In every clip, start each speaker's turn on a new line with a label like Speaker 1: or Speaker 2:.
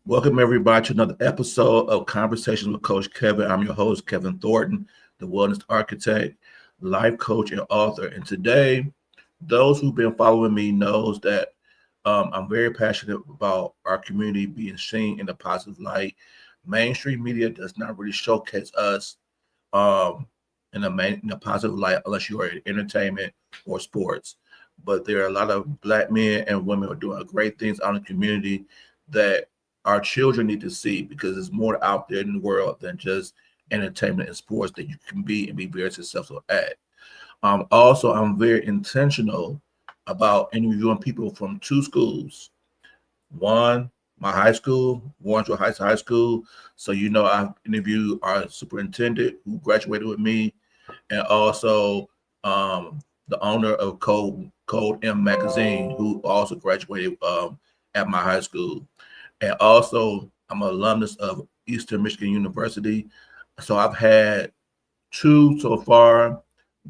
Speaker 1: Welcome, everybody, to another episode of Conversations with Coach Kevin. I'm your host, Kevin Thornton, the wellness architect, life coach, and author. And today, those who've been following me knows that I'm very passionate about our community being seen in a positive light. Mainstream media does not really showcase us um, in a positive light unless you are in entertainment or sports. But there are a lot of black men and women who are doing great things out in the community that our children need to see because there's more out there in the world than just entertainment and sports that you can be and be very successful at. Also, I'm very intentional about interviewing people from two schools. One, my high school, Warrensville Heights High School. So I've interviewed our superintendent who graduated with me, and also the owner of Code M Magazine, who also graduated at my high school. And also, I'm an alumnus of Eastern Michigan University. So I've had two so far.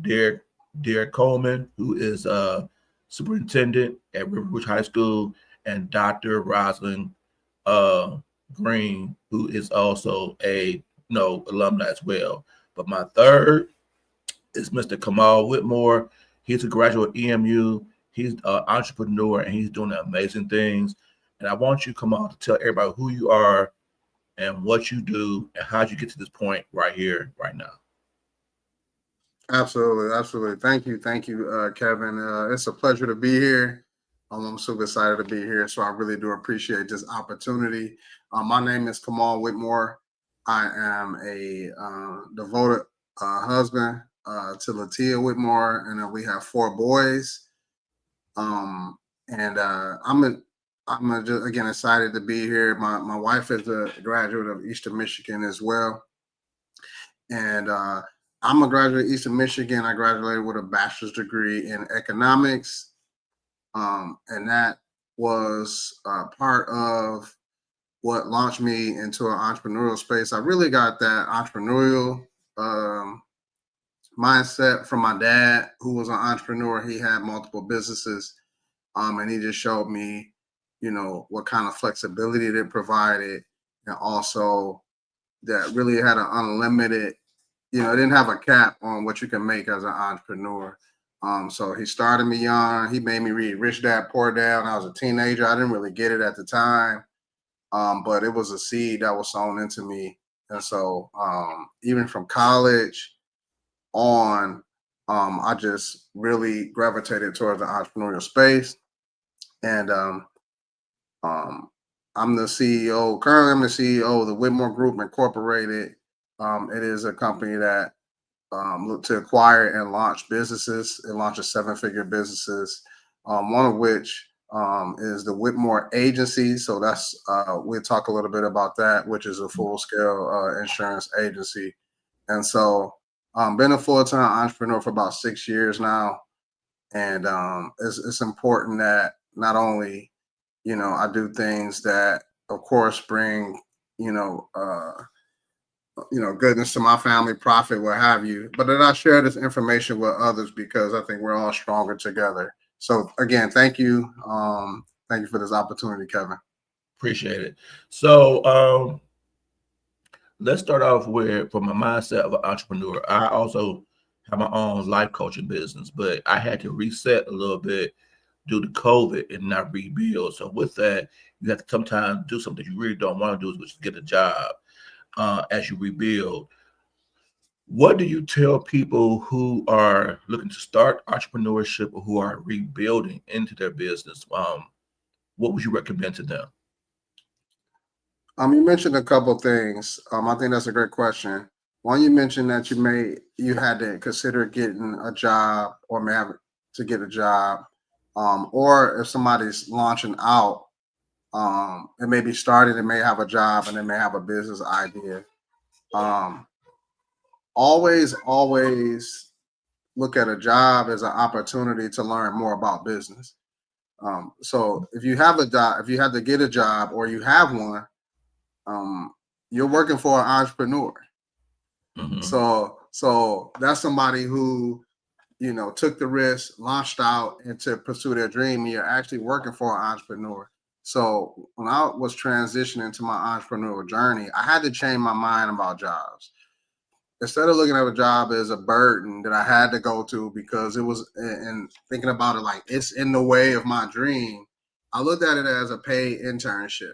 Speaker 1: Derek Derek Coleman, who is a superintendent at River Rouge High School, and Dr. Rosalind uh, Green, who is also a alumni as well. But my third is Mr. Kamal Whitmore. He's a graduate of EMU. He's an entrepreneur and he's doing amazing things. And I want you, Kamal, to tell everybody who you are and what you do and how you get to this point right here, right now.
Speaker 2: Absolutely, absolutely. Thank you, Kevin. It's a pleasure to be here. I'm super excited to be here, so I really do appreciate this opportunity. My name is Kamal Whitmore. I am a devoted husband to Latia Whitmore, and we have four boys. And I'm just again excited to be here. My wife is a graduate of Eastern Michigan as well, and I'm a graduate of Eastern Michigan. I graduated with a bachelor's degree in economics, and that was part of what launched me into an entrepreneurial space. I really got that entrepreneurial um, mindset from my dad, who was an entrepreneur. He had multiple businesses, and he just showed me, what kind of flexibility it provided, and also that really had an unlimited, it didn't have a cap on what you can make as an entrepreneur. So he started me young. He made me read Rich Dad Poor Dad when I was a teenager. I didn't really get it at the time, but it was a seed that was sown into me. And so even from college on, I just really gravitated towards the entrepreneurial space. And um, I'm the CEO. Currently, I'm the CEO of the Whitmore Group Incorporated. It is a company that look to acquire and launch businesses. It launches seven-figure businesses, one of which is the Whitmore Agency. So that's we'll talk a little bit about that, which is a full-scale insurance agency. And so, been a full-time entrepreneur for about 6 years now, and it's important that not only I do things that, of course, bring you know. Goodness to my family, profit, what have you. But then I share this information with others because I think we're all stronger together. So again, thank you. Thank you for this opportunity, Kevin.
Speaker 1: Appreciate it. So let's start off with from a mindset of an entrepreneur. I also have my own life coaching business, but I had to reset a little bit due to COVID and not rebuild. So with that, you have to sometimes do something you really don't want to do, which is get a job as you rebuild. What do you tell people who are looking to start entrepreneurship or who are rebuilding into their business? What would you recommend to them?
Speaker 2: You mentioned a couple things. I think that's a great question. One, you mentioned that you had to consider getting a job or may have to get a job, or if somebody's launching out, it may be starting, they may have a job and they may have a business idea. Um, always look at a job as an opportunity to learn more about business. So if you have a job, if you have to get a job or you have one, um, you're working for an entrepreneur.
Speaker 1: Mm-hmm.
Speaker 2: So that's somebody who took the risk, launched out, and to pursue their dream. And you're actually working for an entrepreneur. So when I was transitioning to my entrepreneurial journey, I had to change my mind about jobs. Instead of looking at a job as a burden that I had to go to because it was, and thinking about it like it's in the way of my dream, I looked at it as a paid internship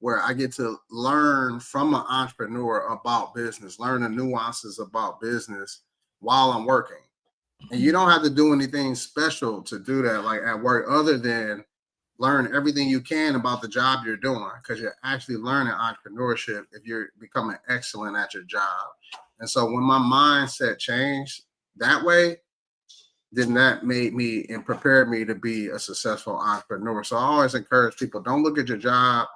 Speaker 2: where I get to learn from an entrepreneur about business, learn the nuances about business while I'm working. And you don't have to do anything special to do that, like at work, other than learn everything you can about the job you're doing, because you're actually learning entrepreneurship if you're becoming excellent at your job. And so when my mindset changed that way, then that made me and prepared me to be a successful entrepreneur. So I always encourage people, don't look at your job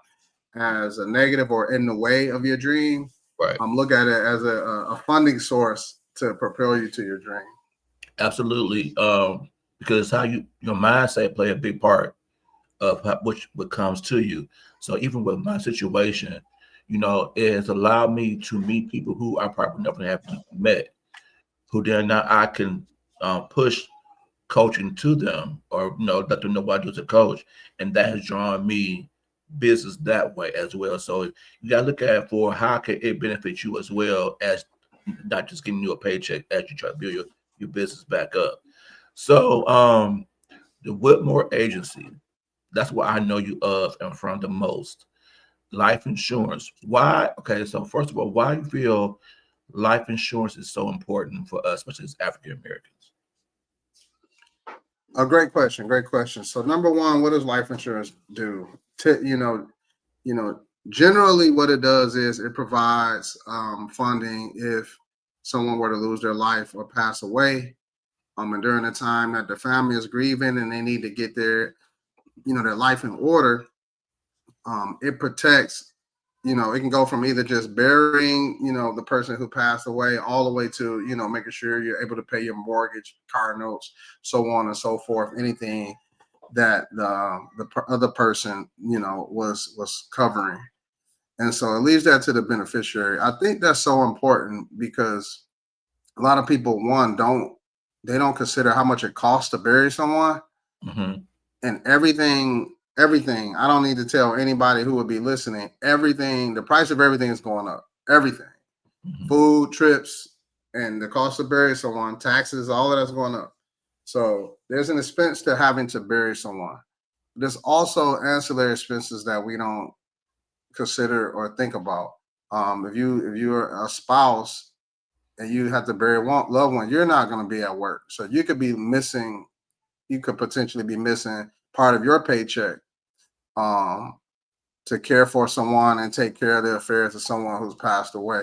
Speaker 2: as a negative or in the way of your dream.
Speaker 1: Right.
Speaker 2: Look at it as a funding source to propel you to your dream.
Speaker 1: Absolutely. Because how your mindset play a big part of what comes to you. So even with my situation, it has allowed me to meet people who I probably never have met, who then now I can push coaching to them, or let them know what I do as a coach, and that has drawn me business that way as well. So you got to look at it for how can it benefit you as well, as not just giving you a paycheck as you try to build your business back up. So the Whitmore Agency, that's what I know you of and from the most. Life insurance. Why? Okay, so first of all, why do you feel life insurance is so important for us, especially as African Americans?
Speaker 2: A great question. Great question. So number one, what does life insurance do? You know, generally what it does is it provides funding if someone were to lose their life or pass away. And during the time that the family is grieving and they need to get their life in order, it protects, it can go from either just burying, the person who passed away all the way to, making sure you're able to pay your mortgage, car notes, so on and so forth, anything that the other person, was covering. And so it leaves that to the beneficiary. I think that's so important because a lot of people, one, they don't consider how much it costs to bury someone.
Speaker 1: Mm-hmm.
Speaker 2: And everything, I don't need to tell anybody who would be listening, everything, the price of everything is going up. Everything.
Speaker 1: Mm-hmm.
Speaker 2: Food, trips, and the cost of burying someone, taxes, all of that's going up. So there's an expense to having to bury someone. There's also ancillary expenses that we don't consider or think about. If you're a spouse and you have to bury one loved one, you're not going to be at work, so you could be missing. You could potentially be missing part of your paycheck um, to care for someone and take care of the affairs of someone who's passed away.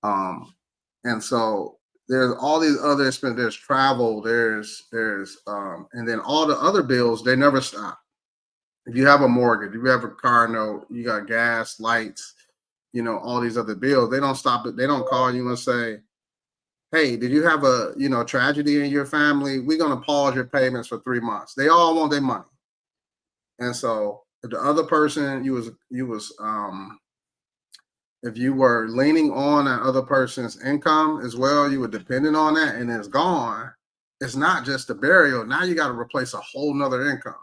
Speaker 2: Um, and so there's all these other expenses. There's travel. And then all the other bills. They never stop. If you have a mortgage, if you have a car note, you got gas, lights, all these other bills. They don't stop it. They don't call you and say, "Hey, did you have a tragedy in your family? We're gonna pause your payments for 3 months." They all want their money. And so if the other person if you were leaning on that other person's income as well, you were dependent on that and it's gone, it's not just the burial. Now you got to replace a whole nother income.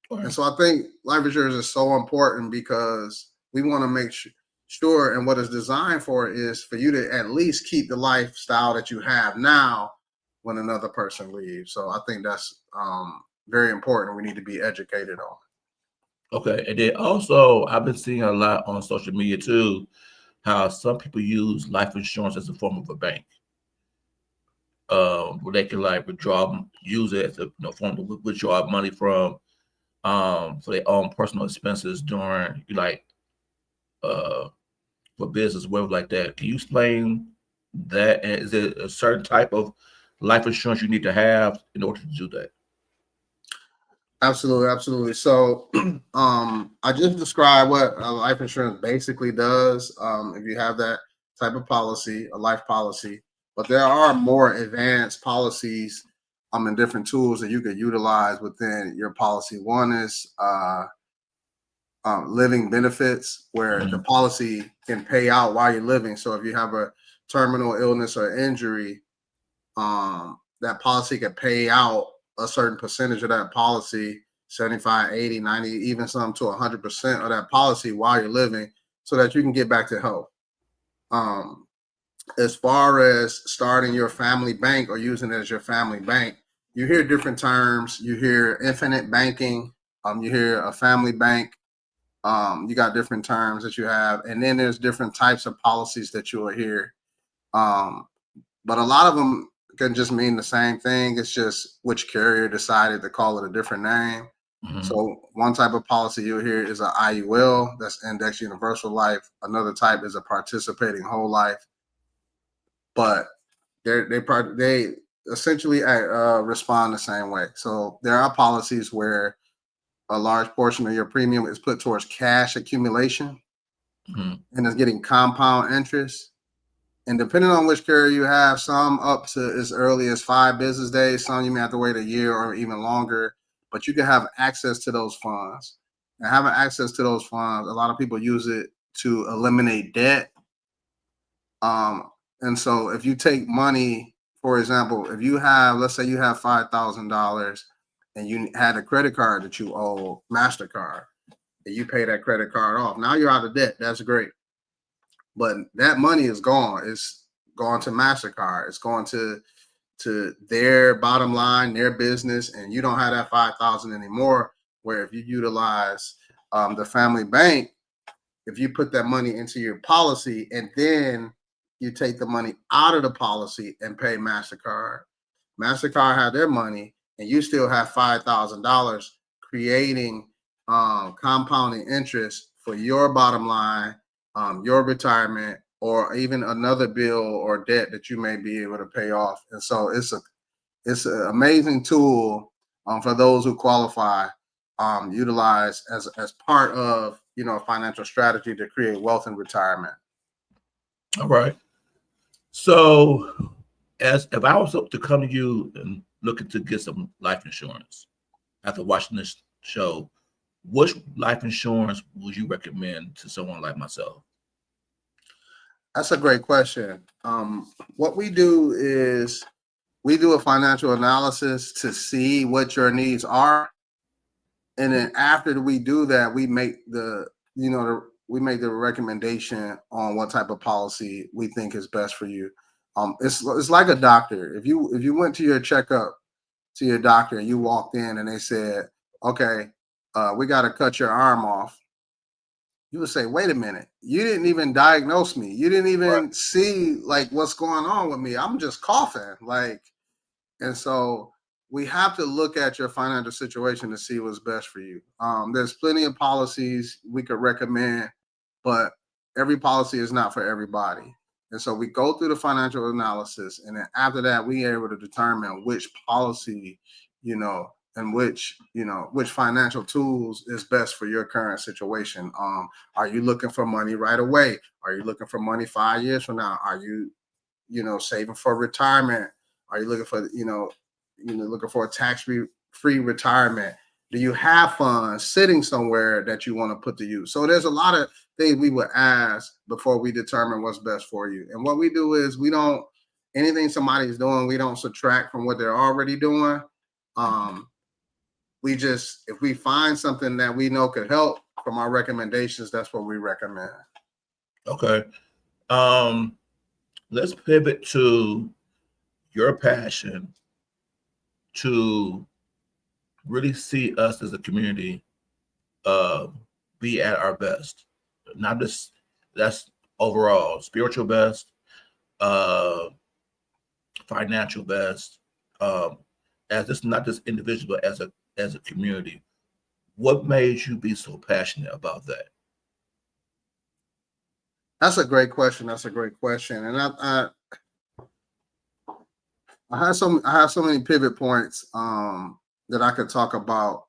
Speaker 1: Right.
Speaker 2: And so I think life insurance is so important because we want to make sure, and what it's designed for is for you to at least keep the lifestyle that you have now when another person leaves. So I think that's very important. We need to be educated on.
Speaker 1: Okay, and then also I've been seeing a lot on social media too, how some people use life insurance as a form of a bank, where they can like use it as a form to withdraw money from, for their own personal expenses during like uh for business, whatever like that. Can you explain that? And is it a certain type of life insurance you need to have in order to do that?
Speaker 2: Absolutely, absolutely. So, I just described what life insurance basically does. If you have that type of policy, a life policy, but there are more advanced policies, and different tools that you could utilize within your policy. One is living benefits, where the
Speaker 1: Mhm.
Speaker 2: policy can pay out while you're living. So, if you have a terminal illness or injury, that policy can pay out a certain percentage of that policy 75, 80, 90, even some to 100% of that policy while you're living so that you can get back to health. As far as starting your family bank or using it as your family bank, you hear different terms. You hear infinite banking. You hear a family bank. You got different terms that you have. And then there's different types of policies that you will hear. But a lot of them can just mean the same thing. It's just which carrier decided to call it a different name.
Speaker 1: Mhm.
Speaker 2: So one type of policy you'll hear is an IUL, that's Index Universal Life. Another type is a participating whole life. But they essentially respond the same way. So there are policies where a large portion of your premium is put towards cash accumulation,
Speaker 1: Mhm.
Speaker 2: and it's getting compound interest. And depending on which carrier you have, some up to as early as 5 business days, some you may have to wait a year or even longer, but you can have access to those funds. And having access to those funds, a lot of people use it to eliminate debt. And so if you take money, for example, if you have, let's say you have $5,000 and you had a credit card that you owe, MasterCard, and you pay that credit card off. Now you're out of debt. That's great. But that money is gone. It's gone to MasterCard. It's going to their bottom line, their business, and you don't have that 5,000 anymore. Where if you utilize the family bank, if you put that money into your policy and then you take the money out of the policy and pay MasterCard, MasterCard had their money and you still have $5,000 creating compounding interest for your bottom line, your retirement, or even another bill or debt that you may be able to pay off. And so it's an amazing tool for those who qualify, utilize as part of a financial strategy to create wealth in retirement.
Speaker 1: All right. So, as if I was to come to you and looking to get some life insurance after watching this show, which life insurance would you recommend to someone like myself?
Speaker 2: That's a great question. What we do is we do a financial analysis to see what your needs are, and then after we do that, we make we make the recommendation on what type of policy we think is best for you. It's like a doctor. If you went to your checkup to your doctor and you walked in and they said, "Okay, we got to cut your arm off," you would say, "Wait a minute, you didn't even diagnose me. You didn't even see like what's going on with me. I'm just coughing." And so we have to look at your financial situation to see what's best for you. There's plenty of policies we could recommend, but every policy is not for everybody. And so we go through the financial analysis, and then after that, we are able to determine which policy, and which financial tools is best for your current situation. Are you looking for money right away? Are you looking for money 5 years from now? Are you, saving for retirement? Are you looking for, looking for a tax-free retirement? Do you have funds sitting somewhere that you want to put to use? So there's a lot of things we would ask before we determine what's best for you. And what we do is anything somebody's doing, we don't subtract from what they're already doing. If we find something that we know could help from our recommendations, that's what we recommend.
Speaker 1: Okay. Let's pivot to your passion to really see us as a community be at our best. Not just that's overall spiritual best, uh, financial best, as just not just individual, but as a community. What made you be so passionate about that?
Speaker 2: That's a great question. And I have so many pivot points that I could talk about.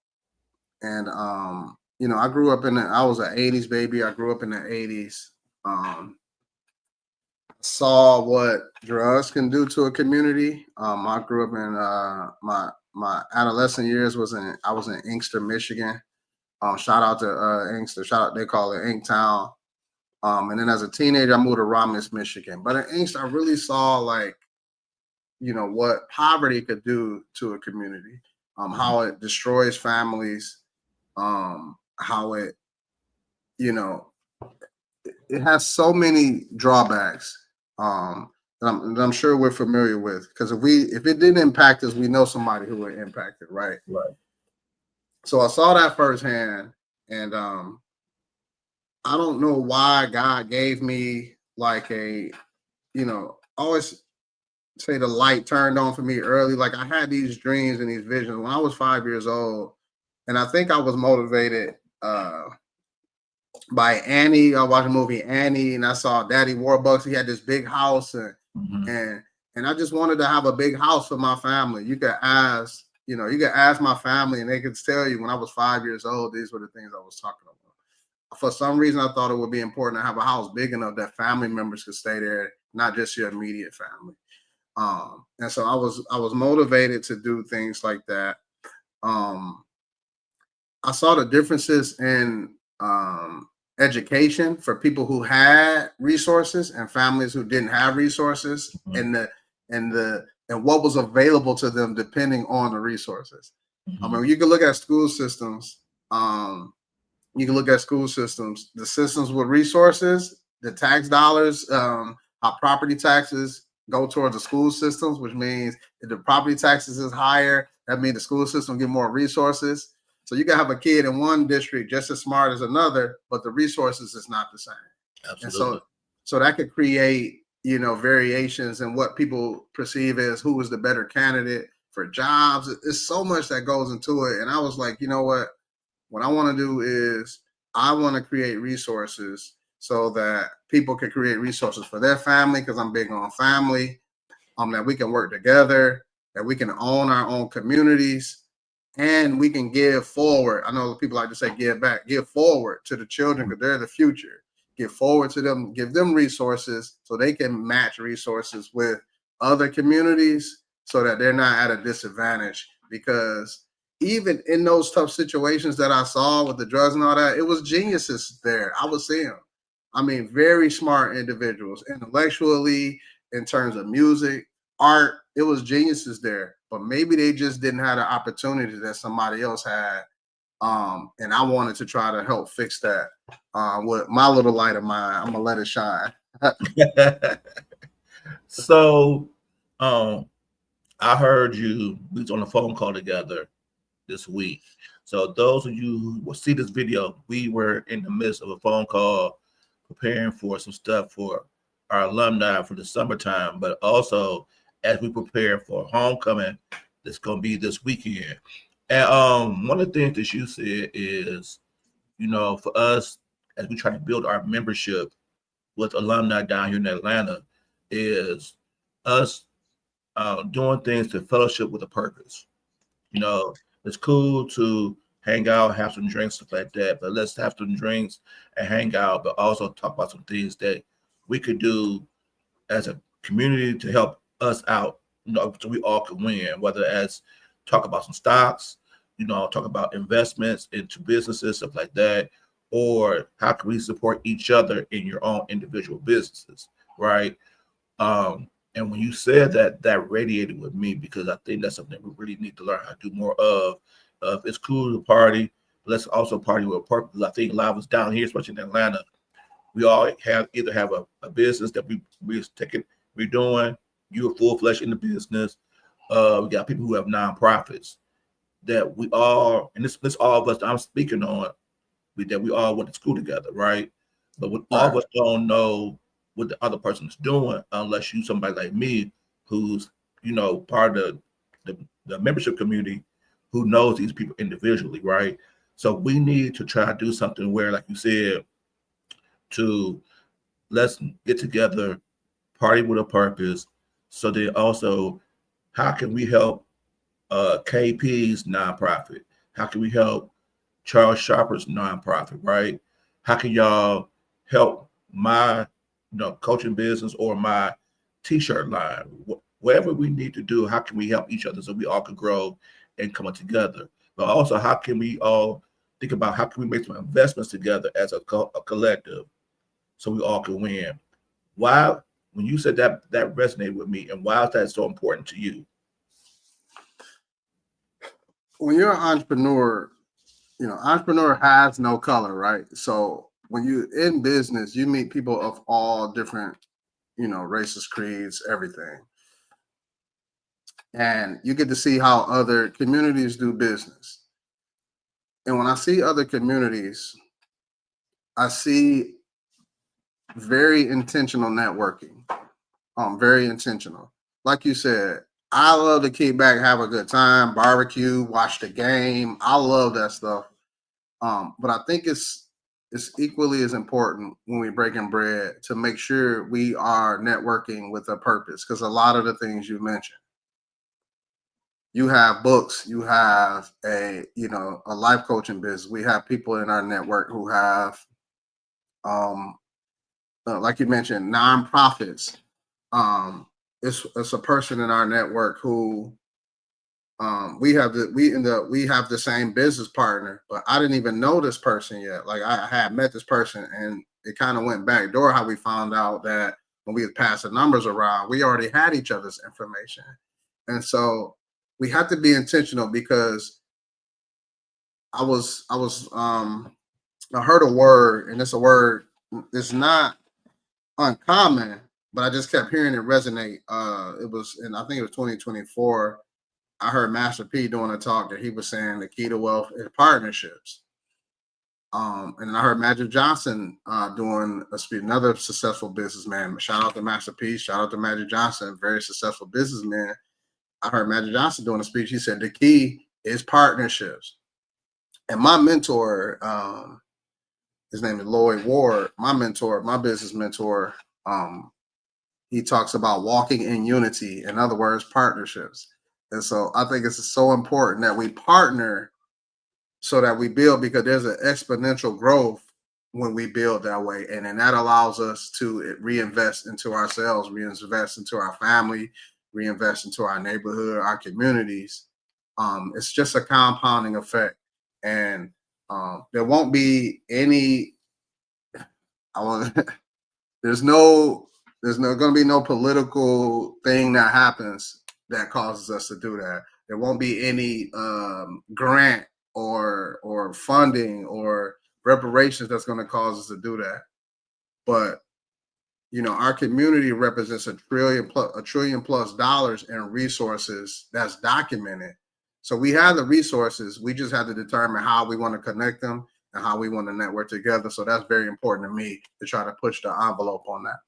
Speaker 2: And I grew up I was an 80s baby. I grew up in the 80s. Saw what drugs can do to a community. I grew up in my adolescent years I was in Inkster, Michigan. Shout out to Inkster. They call it Inktown. And then as a teenager, I moved to Romulus, Michigan. But in Inkster, I really saw what poverty could do to a community. how it destroys families, how it, you know, it has so many drawbacks, that I'm sure we're familiar with. Because if it didn't impact us, we know somebody who were impacted, right?
Speaker 1: Right.
Speaker 2: So I saw that firsthand, and I don't know why God gave me like I always say the light turned on for me early. Like I had these dreams and these visions when I was 5 years old, and I think I was motivated by Annie. I watched the movie Annie, and I saw Daddy Warbucks. He had this big house, and and I just wanted to have a big house for my family. You could ask my family, and they could tell you when I was 5 years old, these were the things I was talking about. For some reason, I thought it would be important to have a house big enough that family members could stay there, not just your immediate family. And so I was motivated to do things like that. Um, I saw the differences in education for people who had resources and families who didn't have resources, and what was available to them depending on the resources. I mean, you can look at school systems. The systems with resources, the tax dollars, how property taxes go towards the school systems, which means if the property taxes is higher, that means the school system get more resources. So you can have a kid in one district just as smart as another, but the resources is not the same.
Speaker 1: Absolutely.
Speaker 2: And so that could create, variations in what people perceive as who is the better candidate for jobs. It's so much that goes into it. And I was like, you know what I want to do is I want to create resources so that people can create resources for their family, because I'm big on family, that we can work together, that we can own our own communities, and we can give forward. I know people like to say give back, give forward to the children because they're the future. Give forward to them, give them resources so they can match resources with other communities so that they're not at a disadvantage. Because even in those tough situations that I saw with the drugs and all that, it was geniuses there. I was seeing them. I mean, very smart individuals, intellectually, in terms of music, art. It was geniuses there, but maybe they just didn't have the opportunity that somebody else had. And I wanted to try to help fix that with my little light of mine. I'm gonna let it shine.
Speaker 1: So, I heard we was on a phone call together this week. So those of you who will see this video, we were in the midst of a phone call preparing for some stuff for our alumni for the summertime, but also as we prepare for homecoming that's going to be this weekend. And one of the things that you said is, for us, as we try to build our membership with alumni down here in Atlanta, is us doing things to fellowship with a purpose. It's cool to hang out, have some drinks, stuff like that, but let's have some drinks and hang out, but also talk about some things that we could do as a community to help us out, so we all can win, whether as talk about some stocks, talk about investments into businesses, stuff like that, or how can we support each other in your own individual businesses, right? And when you said that, that radiated with me because I think that's something we really need to learn how to do more of. It's cool to party, but let's also party with a purpose. I think a lot of us down here, especially in Atlanta, we all either have a business that we're taking, we're doing. You're full fledged in the business. We got people who have nonprofits that we all, and this all of us that I'm speaking on, that we all went to school together, right? But when all of
Speaker 2: Right.
Speaker 1: us don't know what the other person is doing unless you somebody like me who's part of the membership community who knows these people individually, right? So we need to try to do something where, like you said, to let's get together, party with a purpose. So then also, how can we help KP's nonprofit? How can we help Charles Sharper's nonprofit, right? How can y'all help my, coaching business or my t-shirt line? Whatever we need to do, how can we help each other so we all can grow and come together? But also, how can we all think about how can we make some investments together as a collective so we all can win? Why, when you said that resonated with me, and why is that so important to you?
Speaker 2: when you're an entrepreneur, entrepreneur has no color, right? So when you're in business, you meet people of all different, races, creeds, everything. And you get to see how other communities do business. And when I see other communities, I see very intentional networking. Very intentional. Like you said, I love to kick back, have a good time, barbecue, watch the game. I love that stuff. But I think it's equally as important when we breaking bread to make sure we are networking with a purpose. Because a lot of the things you mentioned, you have books, you have a life coaching business. We have people in our network who have, like you mentioned, nonprofits. It's a person in our network who we have the same business partner, but I didn't even know this person yet. Like I had met this person, and it kind of went backdoor how we found out that when we had passed the numbers around, we already had each other's information, and so we have to be intentional because I heard a word, and it's a word. It's not uncommon, but I just kept hearing it resonate. It was, and I think it was 2024. I heard Master P doing a talk that he was saying the key to wealth is partnerships. And I heard Magic Johnson doing a speech, another successful businessman. Shout out to Master P. Shout out to Magic Johnson, very successful businessman. I heard Magic Johnson doing a speech. He said the key is partnerships. And my mentor, his name is Lloyd Ward. My mentor, my business mentor, he talks about walking in unity. In other words, partnerships. And so I think it's so important that we partner so that we build, because there's an exponential growth when we build that way. And then that allows us to reinvest into ourselves, reinvest into our family, reinvest into our neighborhood, our communities. It's just a compounding effect. And there won't be any, there's no going to be no political thing that happens that causes us to do that. There won't be any grant or funding or reparations that's going to cause us to do that. But our community represents a trillion plus dollars in resources that's documented. So we have the resources. We just have to determine how we want to connect them and how we want to network together. So that's very important to me to try to push the envelope on that.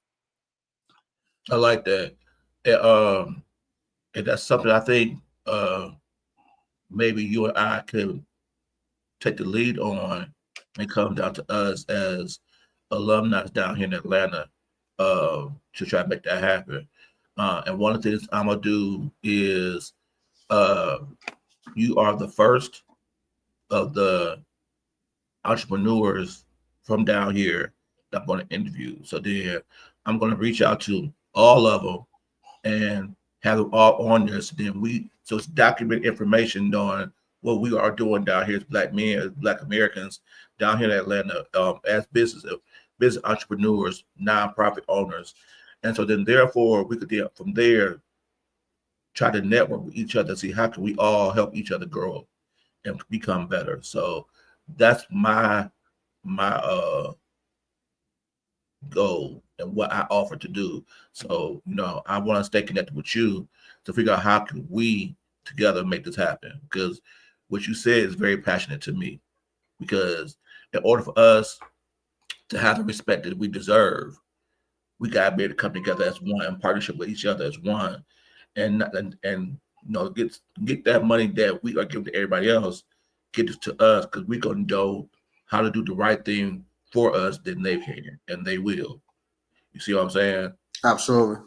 Speaker 1: I like that. And that's something I think maybe you and I could take the lead on when it comes down to us as alumni down here in Atlanta to try to make that happen. And one of the things I'm going to do is you are the first of the entrepreneurs from down here that I'm going to interview. So then I'm going to reach out to all of them and have them all on there. So it's documented information on what we are doing down here as Black men, as Black Americans down here in Atlanta, as business entrepreneurs, nonprofit owners. And so then therefore we could then from there try to network with each other, see how can we all help each other grow and become better. So that's my goal and what I offer to do. So, I want to stay connected with you to figure out how can we together make this happen. Because what you said is very passionate to me. Because in order for us to have the respect that we deserve, we gotta be able to come together as one in partnership with each other as one, and get that money that we are giving to everybody else, get it to us because we gonna know how to do the right thing for us than they can, and they will. You see what I'm saying?
Speaker 2: Absolutely.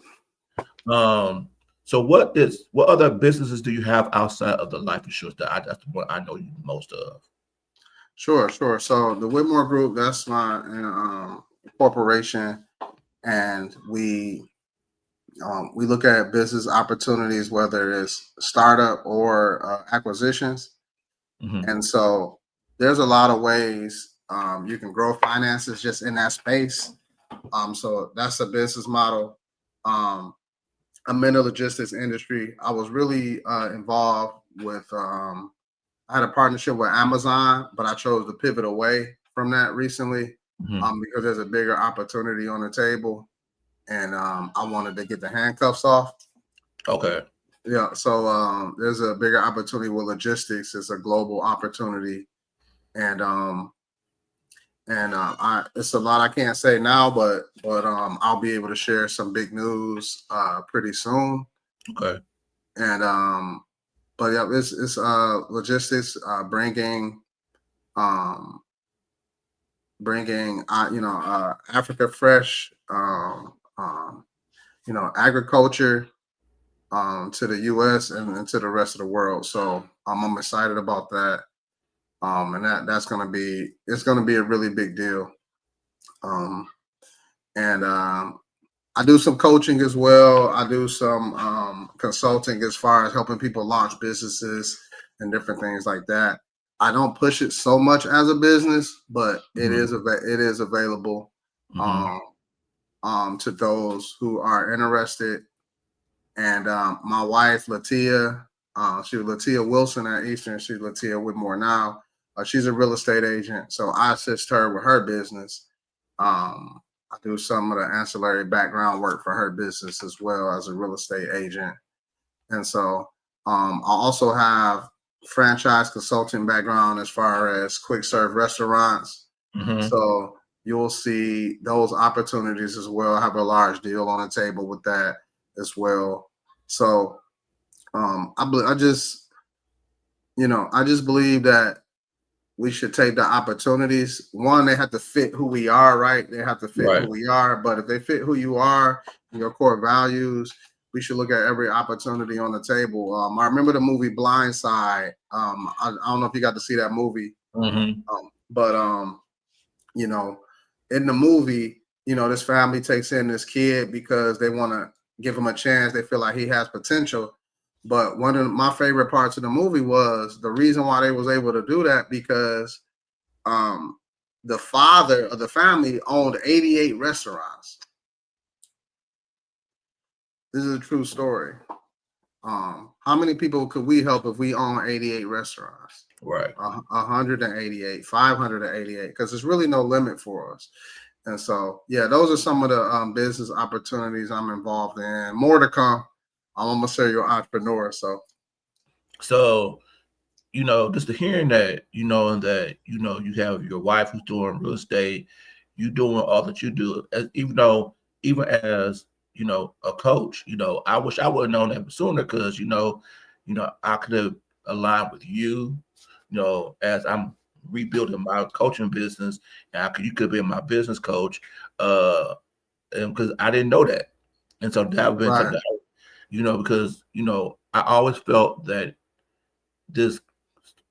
Speaker 1: So what other businesses do you have outside of the life insurance that's the one I know you most of?
Speaker 2: Sure. So the Whitmore Group, that's my corporation, and we look at business opportunities, whether it's startup or acquisitions.
Speaker 1: Mm-hmm.
Speaker 2: And so there's a lot of ways you can grow finances just in that space. So that's a business model. I'm in the logistics industry. I was really involved with I had a partnership with Amazon, but I chose to pivot away from that recently, because there's a bigger opportunity on the table, and I wanted to get the handcuffs off.
Speaker 1: Okay.
Speaker 2: Yeah, so there's a bigger opportunity with logistics. It's a global opportunity, and it's a lot I can't say now, but I'll be able to share some big news pretty soon.
Speaker 1: Okay.
Speaker 2: And but yeah, it's logistics, um bringing Africa Fresh, agriculture to the U.S. and to the rest of the world. So I'm excited about that. And that's gonna be a really big deal. Um, and I do some coaching as well. I do some consulting as far as helping people launch businesses and different things like that. I don't push it so much as a business, but it is available to those who are interested. And my wife, Latia, she was Latia Wilson at Eastern. She's Latia Whitmore now. She's a real estate agent, so I assist her with her business. I do some of the ancillary background work for her business as well as a real estate agent. And so I also have franchise consulting background as far as quick serve restaurants. So you'll see those opportunities as well. I have a large deal on the table with that as well. So I just believe that we should take the opportunities. One, they have to fit who we are, right? They have to fit
Speaker 1: Right.
Speaker 2: who we are. But if they fit who you are and your core values, we should look at every opportunity on the table. I remember the movie Blind Side. I don't know if you got to see that movie, but you know, in the movie, this family takes in this kid because they want to give him a chance. They feel like he has potential. But one of my favorite parts of the movie was the reason why they was able to do that because the father of the family owned 88 restaurants. This is a true story. How many people could we help if we own 88 restaurants?
Speaker 1: Right.
Speaker 2: 188, 588, because there's really no limit for us. And so, yeah, those are some of the business opportunities I'm involved in. More to come. I'm a serial entrepreneur.
Speaker 1: So, just to hearing that, and that, you have your wife who's doing real estate, you doing all that you do, even as, a coach, I wish I would have known that sooner because, I could have aligned with you, as I'm rebuilding my coaching business, and you could be my business coach, and because I didn't know that. And so that would have been
Speaker 2: right.
Speaker 1: something, because, I always felt that this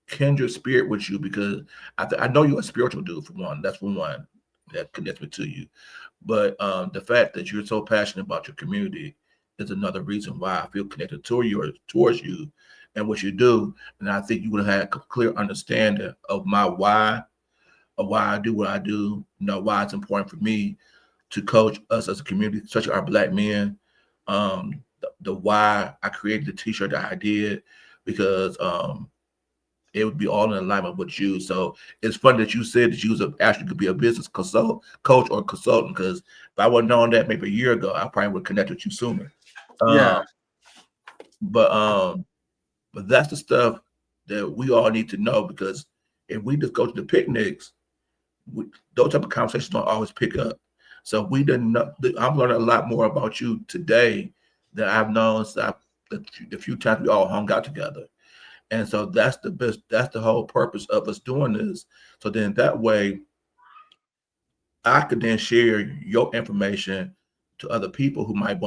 Speaker 1: kindred spirit with you because I know you're a spiritual dude for one. That's for one that connects me to you. But the fact that you're so passionate about your community is another reason why I feel connected to you or towards you and what you do. And I think you would have had a clear understanding of my why, of why I do what I do, why it's important for me to coach us as a community, especially our Black men. The why I created the T-shirt that I did because it would be all in alignment with you. So it's funny that you said that you was actually could be a business coach or consultant. Because if I would have known that maybe a year ago, I probably would connect with you sooner.
Speaker 2: Yeah.
Speaker 1: But that's the stuff that we all need to know because if we just go to the picnics, those type of conversations don't always pick up. So we didn't know. I'm learning a lot more about you today than I've known since the few times we all hung out together. And so that's the best, that's the whole purpose of us doing this. So then that way I could then share your information to other people who might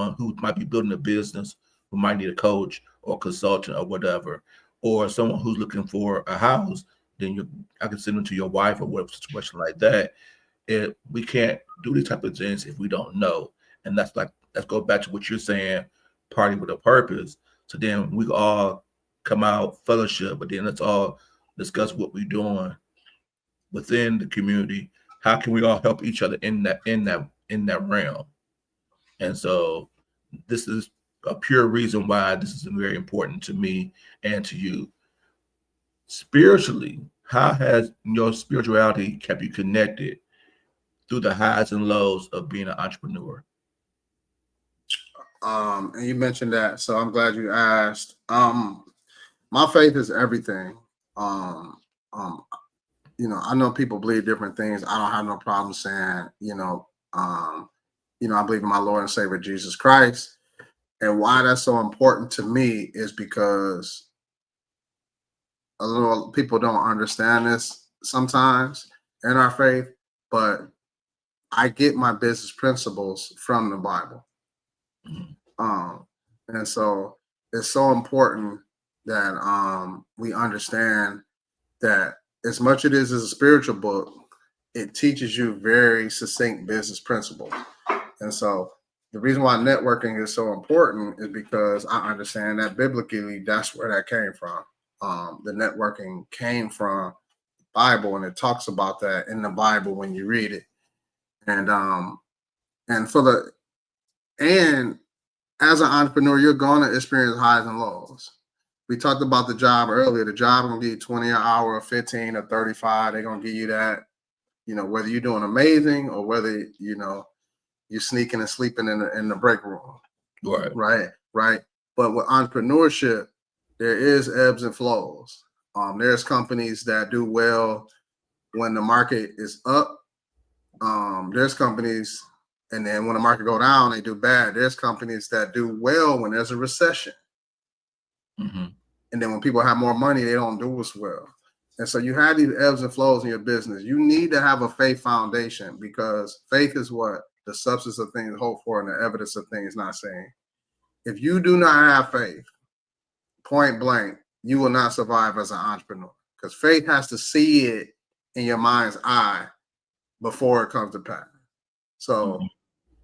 Speaker 1: be building a business, who might need a coach or consultant or whatever, or someone who's looking for a house. I can send them to your wife or whatever situation like that. We can't do these type of things if we don't know. And let's go back to what you're saying, party with a purpose. So then we all come out fellowship, but then let's all discuss what we're doing within the community. How can we all help each other in that realm? And so this is a pure reason why this is very important to me and to you. Spiritually, how has your spirituality kept you connected through the highs and lows of being an entrepreneur?
Speaker 2: And you mentioned that, so I'm glad you asked. My faith is everything. Um, um, I know people believe different things. I don't have no problem saying, I believe in my Lord and Savior Jesus Christ. And why that's so important to me is because a little people don't understand this sometimes in our faith, but I get my business principles from the Bible.
Speaker 1: Mhm.
Speaker 2: Um, and so it's so important that we understand that as much it is as a spiritual book, it teaches you very succinct business principles. And so the reason why networking is so important is because I understand that biblically, that's where that came from. The networking came from the Bible, and it talks about that in the Bible when you read it. And and for the and as an entrepreneur, you're gonna experience highs and lows. We talked about the job earlier. The job gonna give you 20 an hour, or 15 or 35. They're gonna give you that, whether you're doing amazing or whether you're sneaking and sleeping in the break room.
Speaker 1: Right.
Speaker 2: Right. But with entrepreneurship, there is ebbs and flows. There's companies that do well when the market is up. There's companies, and then when the market go down, they do bad. There's companies that do well when there's a recession.
Speaker 1: Mm-hmm.
Speaker 2: And then when people have more money, they don't do as well. And so you have these ebbs and flows in your business. You need to have a faith foundation, because faith is what? The substance of things hoped for and the evidence of things not seen. If you do not have faith, point blank, you will not survive as an entrepreneur, because faith has to see it in your mind's eye before it comes to pass.
Speaker 1: Mm-hmm.
Speaker 2: So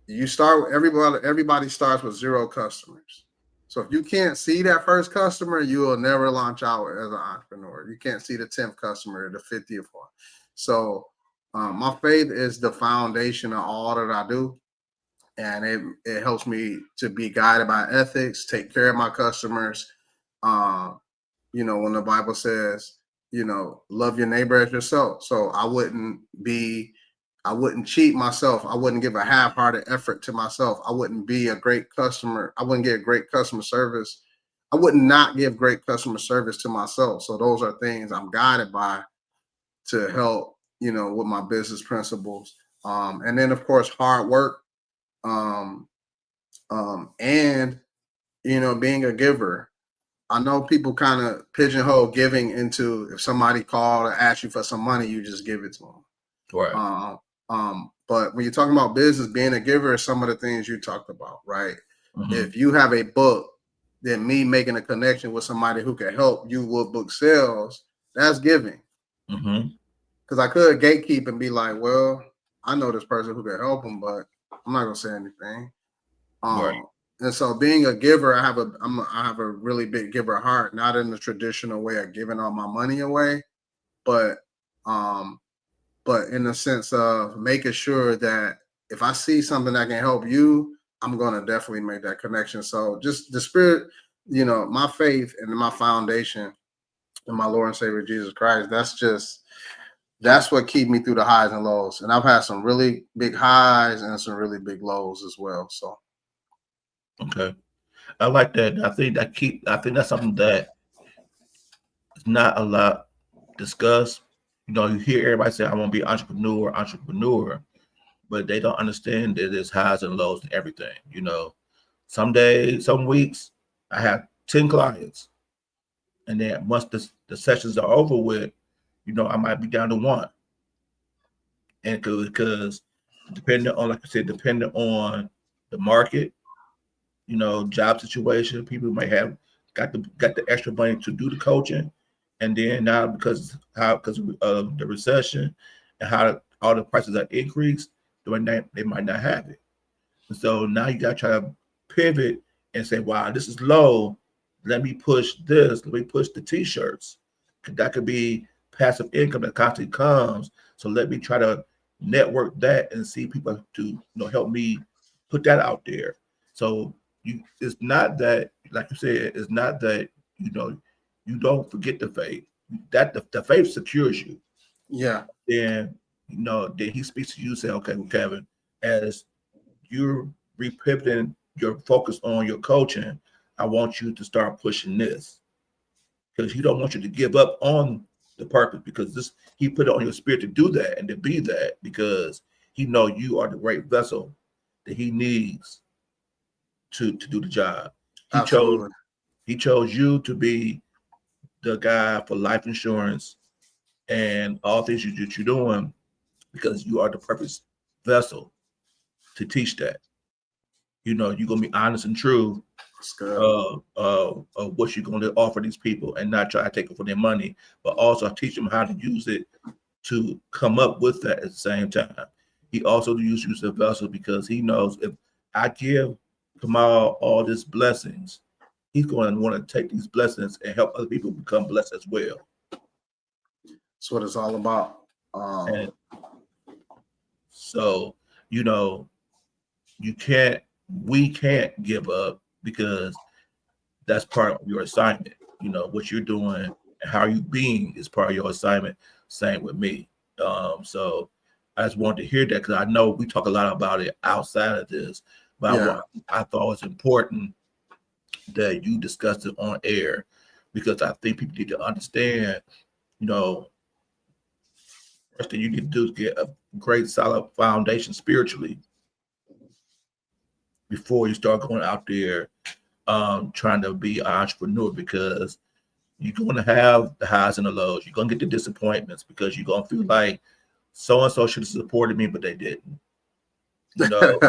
Speaker 2: you start, everybody starts with 0 customers. So if you can't see that first customer, you will never launch out as an entrepreneur. You can't see the 10th customer, the 50th one. So my faith is the foundation of all that I do. And it helps me to be guided by ethics, take care of my customers. When the Bible says, love your neighbor as yourself. So I wouldn't cheat myself. I wouldn't give a half-hearted effort to myself. I wouldn't be a great customer. I wouldn't get great customer service. I would not give great customer service to myself. So those are things I'm guided by to help, with my business principles. And then of course, hard work. Um, and being a giver. I know people kind of pigeonhole giving into, if somebody called and asked you for some money, you just give it to them.
Speaker 1: Right.
Speaker 2: But when you're talking about business, being a giver is some of the things you talked about, right?
Speaker 1: Mm-hmm.
Speaker 2: If you have a book, then me making a connection with somebody who can help you with book sales, that's giving.
Speaker 1: Mm-hmm.
Speaker 2: Because I could gatekeep and be like, well, I know this person who can help them, but I'm not gonna say anything.
Speaker 1: Right.
Speaker 2: And so being a giver, I have a really big giver heart, not in the traditional way of giving all my money away, but in the sense of making sure that if I see something that can help you, I'm gonna definitely make that connection. So just the spirit, my faith and my foundation in my Lord and Savior Jesus Christ, that's what keep me through the highs and lows. And I've had some really big highs and some really big lows as well. So
Speaker 1: Okay. I like that. I think that's something that is not a lot discussed. You hear everybody say, I want to be entrepreneur, but they don't understand that there's highs and lows to everything. Some days, some weeks, I have 10 clients. And then once the sessions are over with, I might be down to one. And because depending on, like I said, depending on the market, job situation, people might have got the extra money to do the coaching, and then now because of the recession and how all the prices are increased, they might not have it. And so now you got to try to pivot and say, wow, this is low. Let me push this. Let me push the t-shirts. That could be passive income that constantly comes. So let me try to network that and see people to help me put that out there. So it's not that, like you said, it's not that you don't forget the faith. that the faith secures you.
Speaker 2: Yeah.
Speaker 1: Then then he speaks to you, say, okay, well, Kevin, as you're repivoting your focus on your coaching, I want you to start pushing this, because he don't want you to give up on the purpose, because this he put it on your spirit to do that and to be that, because he know you are the great vessel that he needs to do the job. He chose
Speaker 2: Absolutely.
Speaker 1: he chose you to be the guy for life insurance and all things that you're doing, because you are the perfect vessel to teach that. You're gonna be honest and true
Speaker 2: That's good.
Speaker 1: of what you're gonna offer these people, and not try to take it for their money, but also teach them how to use it to come up with that at the same time. He also uses you as a vessel, because he knows if I give Kamal all these blessings, he's going to want to take these blessings and help other people become blessed as well.
Speaker 2: That's what it's all about.
Speaker 1: And so, we can't give up, because that's part of your assignment. What you're doing and how you being is part of your assignment. Same with me. So I just wanted to hear that, because I know we talk a lot about it outside of this, but
Speaker 2: Yeah.
Speaker 1: I thought it was important that you discussed it on air, because I think people need to understand, first thing you need to do is get a great solid foundation spiritually before you start going out there trying to be an entrepreneur, because you're going to have the highs and the lows. You're going to get the disappointments, because you're going to feel like so and so should have supported me, but they didn't. You know,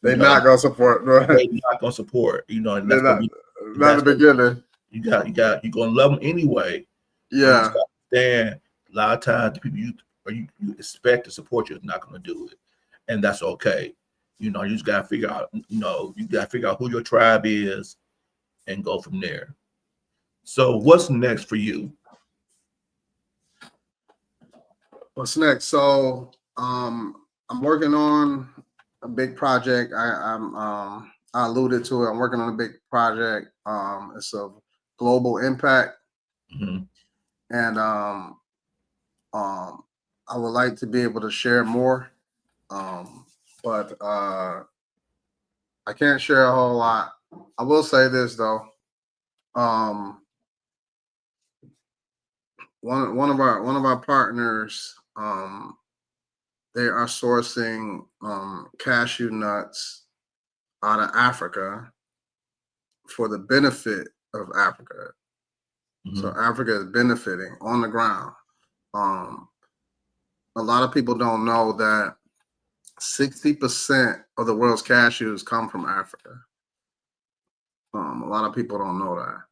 Speaker 2: They're not gonna support, right?
Speaker 1: they're not going to support. And
Speaker 2: They're
Speaker 1: that's going
Speaker 2: not
Speaker 1: to be
Speaker 2: not
Speaker 1: that's
Speaker 2: the
Speaker 1: going
Speaker 2: beginning.
Speaker 1: you're going to love them anyway. And you just
Speaker 2: Yeah.
Speaker 1: got to understand, a lot of times the people you expect to support you is not going to do it, and that's okay. You just got to figure out. You got to figure out who your tribe is and go from there. So, what's next for you?
Speaker 2: What's next? So I'm working on a big project. I alluded to it. I'm working on a big project. It's of global impact.
Speaker 1: Mm-hmm.
Speaker 2: And I would like to be able to share more. But I can't share a whole lot. I will say this though. One of our partners, they are sourcing cashew nuts out of Africa for the benefit of Africa.
Speaker 1: Mm-hmm.
Speaker 2: So Africa is benefiting on the ground. A lot of people don't know that 60% of the world's cashews come from Africa. A lot of people don't know that.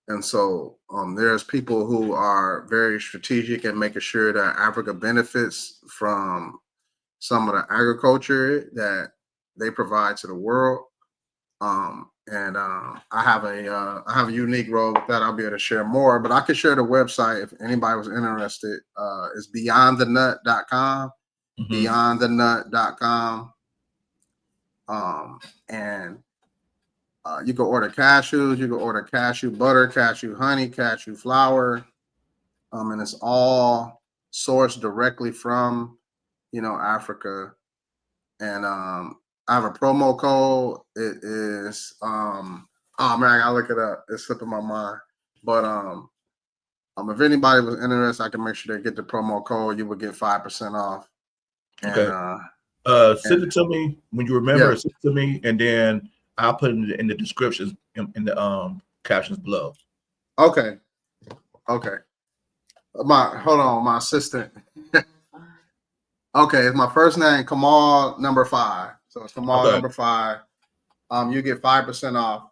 Speaker 2: And so there's people who are very strategic in making sure that Africa benefits from some of the agriculture that they provide to the world. I have a unique role with that. I'll be able to share more, but I can share the website if anybody was interested. It's beyondthenut.com,
Speaker 1: Mm-hmm.
Speaker 2: beyondthenut.com. And you can order cashews, you can order cashew butter, cashew honey, cashew flour. And it's all sourced directly from, Africa. And I have a promo code. It is oh man, I gotta look it up. It's slipping my mind. But if anybody was interested, I can make sure they get the promo code. You would get 5% off.
Speaker 1: Okay.
Speaker 2: And
Speaker 1: Send it to me when you remember.
Speaker 2: Yeah.
Speaker 1: Send it to me, and then I'll put it in the descriptions in the captions below.
Speaker 2: Okay. Hold on, my assistant. Okay, it's my first name, Kamal number 5. So it's Kamal
Speaker 1: Okay.
Speaker 2: number 5. You get 5% off.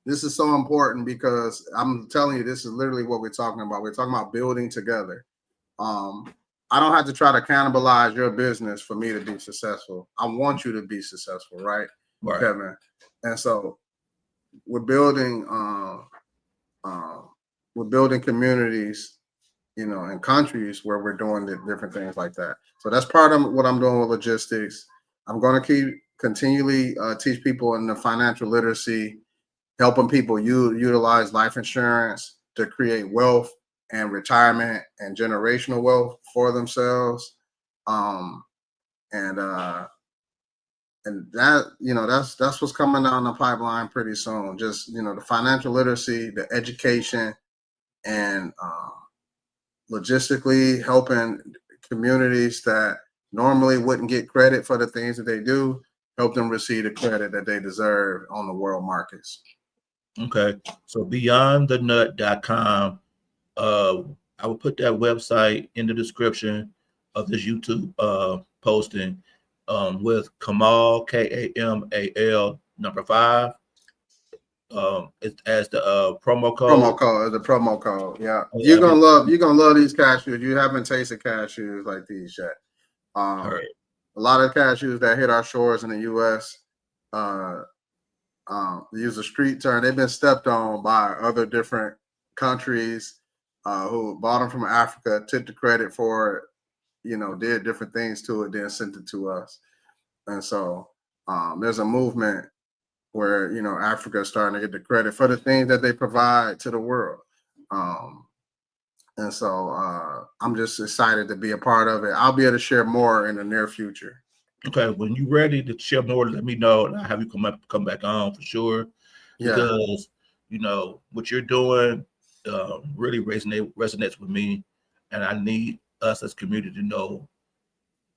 Speaker 2: This is so important because I'm telling you, this is literally what we're talking about. We're talking about building together. I don't have to try to cannibalize your business for me to be successful. I want you to be successful, right, Kevin? And so we're building communities, in countries where we're doing the different things like that. So that's part of what I'm doing with logistics. I'm going to continually teach people in the financial literacy, helping people utilize life insurance, to create wealth and retirement and generational wealth for themselves. Um, and that, that's what's coming down the pipeline pretty soon. Just, the financial literacy, the education, and logistically helping communities that normally wouldn't get credit for the things that they do, help them receive the credit that they deserve on the world markets.
Speaker 1: Okay. So beyondthenut.com, I will put that website in the description of this YouTube posting, with Kamal, Kamal number 5, as the promo code.
Speaker 2: The promo code. Yeah.
Speaker 1: Oh,
Speaker 2: You're
Speaker 1: yeah,
Speaker 2: gonna love these cashews. You haven't tasted cashews like these yet.
Speaker 1: all right.
Speaker 2: A lot of cashews that hit our shores in the US, use a street term. They've been stepped on by other different countries who bought them from Africa, took the credit for it, did different things to it, then sent it to us. And so there's a movement where, Africa is starting to get the credit for the things that they provide to the world. And so I'm just excited to be a part of it. I'll be able to share more in the near future.
Speaker 1: Okay, when you're ready to share more, let me know, and I'll have you come back on for sure.
Speaker 2: Yeah.
Speaker 1: Because what you're doing really resonates with me, and I need us as community to know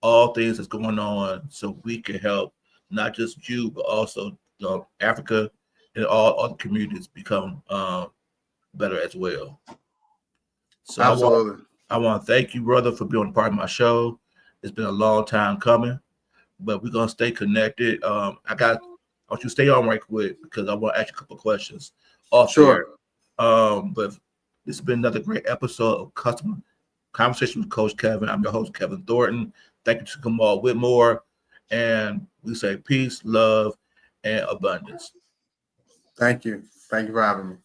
Speaker 1: all things that's going on so we can help not just you but also Africa and all other communities become better as well. So
Speaker 2: Absolutely.
Speaker 1: I want to thank you, brother, for being a part of my show. It's been a long time coming, but we're gonna stay connected. I want you to stay on right quick because I want to ask you a couple of questions off
Speaker 2: Sure.
Speaker 1: there. But this has been another great episode of Customer Conversation with Coach Kevin. I'm your host, Kevin Thornton. Thank you to Kamal Whitmore. And we say peace, love, and abundance.
Speaker 2: Thank you. Thank you for having me.